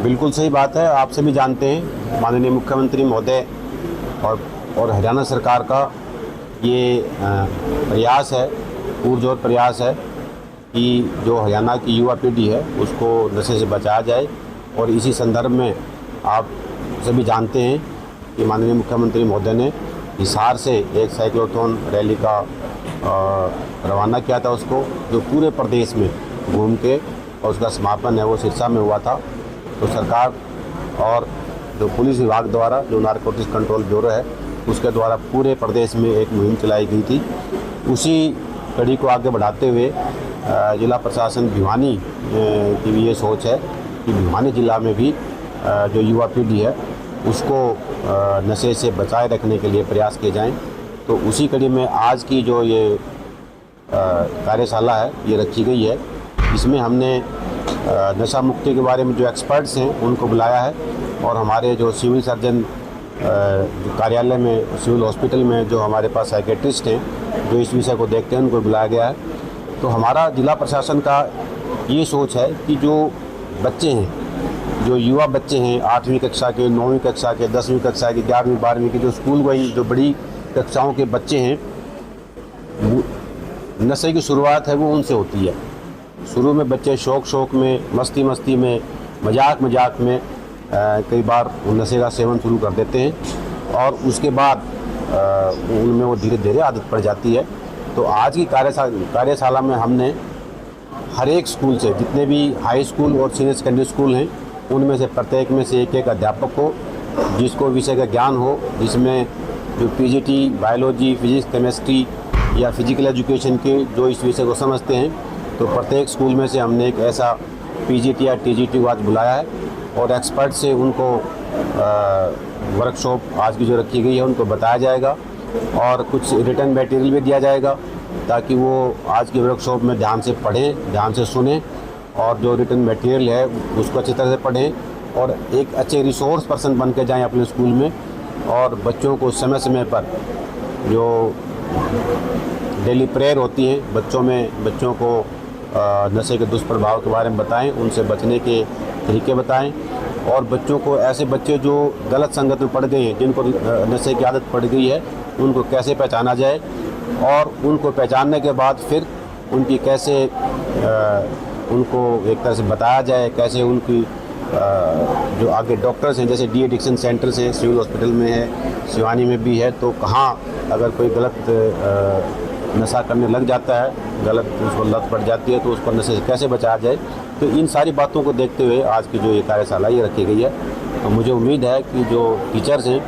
बिल्कुल सही बात है। आप सभी जानते हैं माननीय मुख्यमंत्री महोदय और हरियाणा सरकार का ये प्रयास है, पुरजोर प्रयास है कि जो हरियाणा की युवा पीढ़ी है उसको नशे से बचाया जाए। और इसी संदर्भ में आप सभी जानते हैं कि माननीय मुख्यमंत्री महोदय ने हिसार से एक साइक्लोथॉन रैली का रवाना किया था, उसको जो पूरे प्रदेश में घूम के, और उसका समापन है वो सिरसा में हुआ था। तो सरकार और जो पुलिस विभाग द्वारा, जो नारकोटिक्स कंट्रोल ब्यूरो है, उसके द्वारा पूरे प्रदेश में एक मुहिम चलाई गई थी। उसी कड़ी को आगे बढ़ाते हुए जिला प्रशासन भिवानी की भी ये सोच है कि भिवानी जिला में भी जो युवा पीढ़ी है उसको नशे से बचाए रखने के लिए प्रयास किए जाएं। तो उसी कड़ी में आज की जो ये कार्यशाला है ये रखी गई है। इसमें हमने नशा मुक्ति के बारे में जो एक्सपर्ट्स हैं उनको बुलाया है, और हमारे जो सिविल सर्जन कार्यालय में, सिविल हॉस्पिटल में जो हमारे पास साइकेट्रिस्ट हैं जो इस विषय को देखते हैं उनको बुलाया गया है। तो हमारा जिला प्रशासन का ये सोच है कि जो बच्चे हैं, जो युवा बच्चे हैं 8वीं कक्षा के, 9वीं कक्षा के, 10वीं कक्षा के, 11वीं 12वीं के, जो स्कूल गोइंग जो बड़ी कक्षाओं के बच्चे हैं, नशे की शुरुआत है वो उनसे होती है। शुरू में बच्चे शौक में, मस्ती में, मजाक में कई बार नशे का सेवन शुरू कर देते हैं, और उसके बाद उनमें वो धीरे धीरे आदत पड़ जाती है। तो आज की कार्यशाला में हमने हर एक स्कूल से, जितने भी हाई स्कूल और सीनियर सेकेंडरी स्कूल हैं, उनमें से प्रत्येक में से एक अध्यापक को जिसको विषय का ज्ञान हो, जिसमें जो पीजीटी, बायोलॉजी, फिजिक्स, केमिस्ट्री या फिजिकल एजुकेशन के जो इस विषय को समझते हैं, तो प्रत्येक स्कूल में से हमने एक ऐसा पीजीटी या टीजीटी को आज बुलाया है, और एक्सपर्ट से उनको वर्कशॉप आज की जो रखी गई है उनको बताया जाएगा, और कुछ रिटर्न मटेरियल भी दिया जाएगा ताकि वो आज की वर्कशॉप में ध्यान से पढ़ें, ध्यान से सुनें, और जो रिटर्न मटेरियल है उसको अच्छी तरह से पढ़ें, और एक अच्छे रिसोर्स पर्सन बन के जाएँ अपने स्कूल में, और बच्चों को समय समय पर जो डेली प्रेयर होती है बच्चों को नशे के दुष्प्रभाव के बारे में बताएं, उनसे बचने के तरीके बताएं, और बच्चों को, ऐसे बच्चे जो गलत संगत में पड़ गए हैं, जिनको नशे की आदत पड़ गई है, उनको कैसे पहचाना जाए, और उनको पहचानने के बाद फिर उनकी कैसे उनको एक तरह से बताया जाए, कैसे उनकी जो आगे डॉक्टर्स हैं, जैसे डी एडिक्शन सेंटर्स हैं, सिविल हॉस्पिटल में है, सिवानी में भी है, तो कहाँ अगर कोई गलत नशा करने लग जाता है, गलत उसको लत पड़ जाती है, तो उस पर नशे से कैसे बचाया जाए। तो इन सारी बातों को देखते हुए आज की जो ये कार्यशाला ये रखी गई है। तो मुझे उम्मीद है कि जो टीचर्स हैं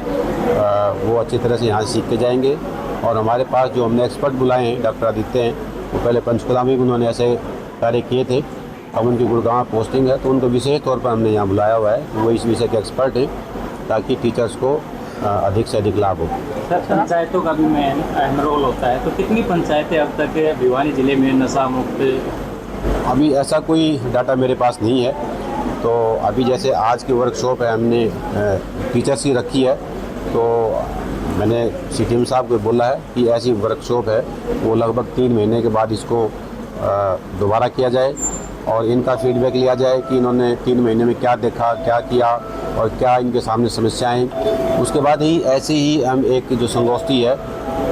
वो अच्छी तरह से यहाँ से सीख के जाएंगे, और हमारे पास जो हमने एक्सपर्ट बुलाए हैं, डॉक्टर आदित्य हैं, वो पहले पंचकुला में भी उन्होंने ऐसे कार्य किए थे, अब उनकी गुड़गांव पोस्टिंग है, तो उनको विशेष तौर पर हमने यहाँ बुलाया हुआ है, वो इस विषय के एक्सपर्ट हैं, ताकि टीचर्स को अधिक से अधिक लाभ हो। सर, पंचायतों का भी अहम रोल होता है, तो कितनी पंचायतें अब तक भिवानी जिले में नशा मुक्त? अभी ऐसा कोई डाटा मेरे पास नहीं है। तो अभी जैसे आज की वर्कशॉप है, हमने टीचर्स की रखी है, तो मैंने सीटीएम साहब को बोला है कि ऐसी वर्कशॉप है वो लगभग 3 महीने के बाद इसको दोबारा किया जाए, और इनका फीडबैक लिया जाए कि इन्होंने 3 महीने में क्या देखा, क्या किया, और क्या इनके सामने समस्याएं हैं। उसके बाद ही ऐसे ही हम एक जो संगोष्ठी है,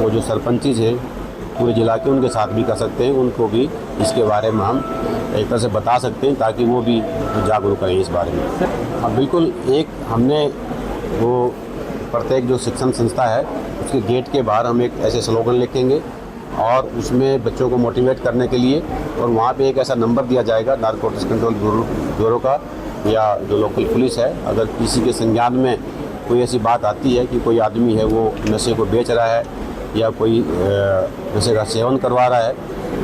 वो जो सरपंचीज हैं पूरे जिला के, उनके साथ भी कर सकते हैं, उनको भी इसके बारे में हम एक तरह से बता सकते हैं, ताकि वो भी जागरूक रहें इस बारे में। हाँ बिल्कुल, एक हमने वो प्रत्येक जो शिक्षण संस्था है उसके गेट के बाहर हम एक ऐसे स्लोगन लिखेंगे, और उसमें बच्चों को मोटिवेट करने के लिए, और वहाँ पे एक ऐसा नंबर दिया जाएगा नारकोटिक्स कंट्रोल ब्यूरो का, या जो लोकल पुलिस है, अगर किसी के संज्ञान में कोई ऐसी बात आती है कि कोई आदमी है वो नशे को बेच रहा है, या कोई नशे का सेवन करवा रहा है,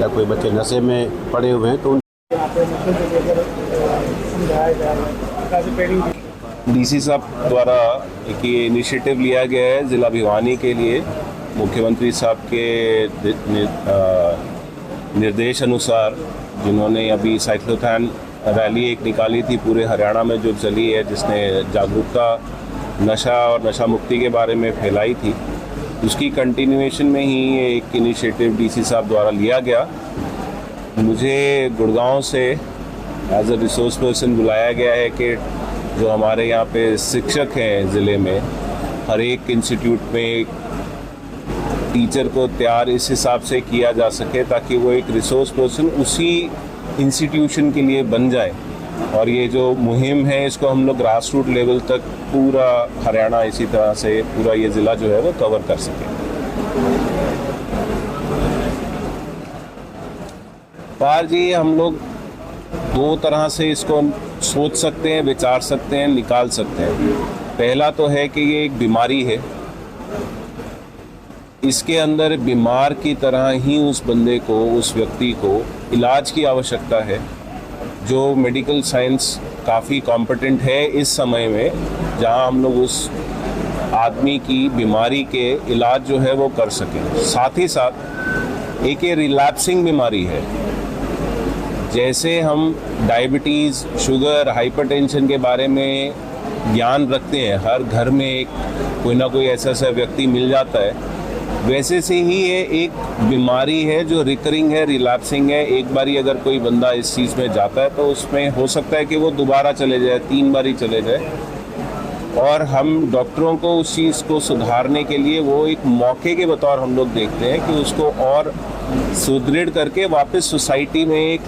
या कोई बच्चे नशे में पड़े हुए हैं, तो डीसी साहब द्वारा एक ये इनिशिएटिव लिया गया है ज़िला भिवानी के लिए। मुख्यमंत्री साहब के निर्देश अनुसार, जिन्होंने अभी साइक्लोथॉन रैली एक निकाली थी पूरे हरियाणा में जो चली है, जिसने जागरूकता नशा और नशा मुक्ति के बारे में फैलाई थी, उसकी कंटिन्यूएशन में ही एक इनिशिएटिव डीसी साहब द्वारा लिया गया। मुझे गुड़गांव से एज अ रिसोर्स पर्सन बुलाया गया है कि जो हमारे यहाँ पे शिक्षक हैं ज़िले में, हर एक इंस्टीट्यूट में टीचर को तैयार इस हिसाब से किया जा सके ताकि वो एक रिसोर्स पर्सन उसी इंस्टीट्यूशन के लिए बन जाए। और ये जो मुहिम है इसको हम लोग ग्रास रूट लेवल तक पूरा हरियाणा इसी तरह से पूरा ये ज़िला जो है वो कवर कर सके। पार जी, हम लोग दो तरह से इसको सोच सकते हैं, विचार सकते हैं, निकाल सकते हैं। पहला तो है कि ये एक बीमारी है, इसके अंदर बीमार की तरह ही उस बंदे को, उस व्यक्ति को इलाज की आवश्यकता है। जो मेडिकल साइंस काफ़ी कॉम्पिटेंट है इस समय में, जहां हम लोग उस आदमी की बीमारी के इलाज जो है वो कर सकें। साथ ही साथ एक ये रिलैप्सिंग बीमारी है। जैसे हम डायबिटीज़, शुगर, हाइपरटेंशन के बारे में ज्ञान रखते हैं, हर घर में एक कोई ना कोई ऐसा व्यक्ति मिल जाता है, वैसे से ही ये एक बीमारी है जो रिकरिंग है, रिलैप्सिंग है। एक बारी अगर कोई बंदा इस चीज़ में जाता है तो उसमें हो सकता है कि वो दोबारा चले जाए, 3 बारी चले जाए। और हम डॉक्टरों को उस चीज़ को सुधारने के लिए वो एक मौके के बतौर हम लोग देखते हैं कि उसको और सुदृढ़ करके वापस सोसाइटी में एक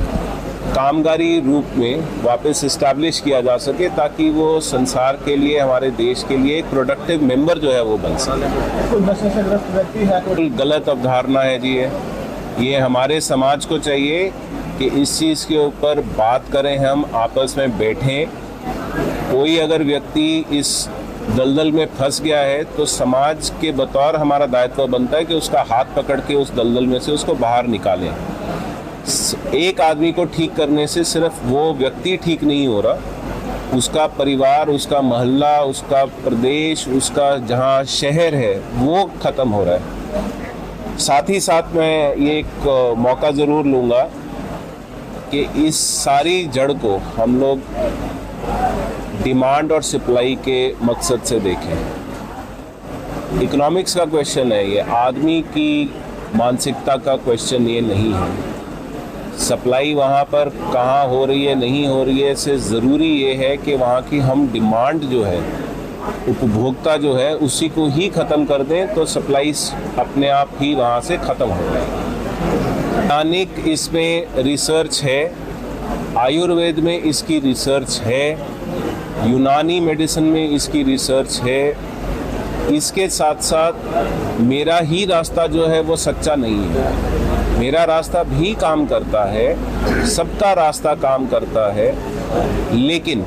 कामगारी रूप में वापस इस्टेब्लिश किया जा सके, ताकि वो संसार के लिए, हमारे देश के लिए एक प्रोडक्टिव मेंबर जो है वो बन सके। कोई नशे से ग्रस्त व्यक्ति है, कोई गलत अवधारणा है जी। ये हमारे समाज को चाहिए कि इस चीज़ के ऊपर बात करें, हम आपस में बैठें। कोई अगर व्यक्ति इस दलदल में फंस गया है तो समाज के बतौर हमारा दायित्व बनता है कि उसका हाथ पकड़ के उस दलदल में से उसको बाहर निकालें। एक आदमी को ठीक करने से सिर्फ वो व्यक्ति ठीक नहीं हो रहा, उसका परिवार, उसका मोहल्ला, उसका प्रदेश, उसका जहाँ शहर है वो ख़त्म हो रहा है। साथ ही साथ मैं ये एक मौका ज़रूर लूँगा कि इस सारी जड़ को हम लोग डिमांड और सप्लाई के मकसद से देखें। इकोनॉमिक्स का क्वेश्चन है ये, आदमी की मानसिकता का क्वेश्चन ये नहीं है। सप्लाई वहाँ पर कहाँ हो रही है, नहीं हो रही है, इससे ज़रूरी ये है कि वहाँ की हम डिमांड जो है, उपभोक्ता जो है, उसी को ही ख़त्म कर दें तो सप्लाई अपने आप ही वहाँ से ख़त्म हो जाएगी। वैज्ञानिक इसमें रिसर्च है, आयुर्वेद में इसकी रिसर्च है, यूनानी मेडिसिन में इसकी रिसर्च है। इसके साथ साथ मेरा ही रास्ता जो है वो सच्चा नहीं है, मेरा रास्ता भी काम करता है, सबका रास्ता काम करता है। लेकिन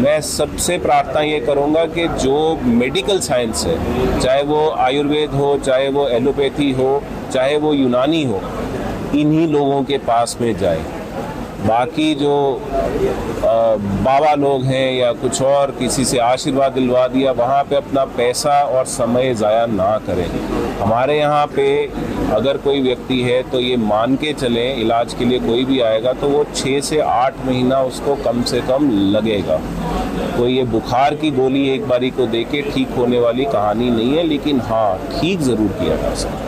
मैं सबसे प्रार्थना ये करूँगा कि जो मेडिकल साइंस है, चाहे वो आयुर्वेद हो, चाहे वो एलोपैथी हो, चाहे वो यूनानी हो, इन्हीं लोगों के पास में जाए। बाकी जो बाबा लोग हैं या कुछ और किसी से आशीर्वाद दिलवा दिया, वहाँ पे अपना पैसा और समय ज़ाया ना करें। हमारे यहाँ पे अगर कोई व्यक्ति है तो ये मान के चलें, इलाज के लिए कोई भी आएगा तो वो 6 से 8 महीना उसको कम से कम लगेगा। कोई ये बुखार की गोली एक बारी को दे के ठीक होने वाली कहानी नहीं है, लेकिन हाँ, ठीक ज़रूर किया जा सकता है।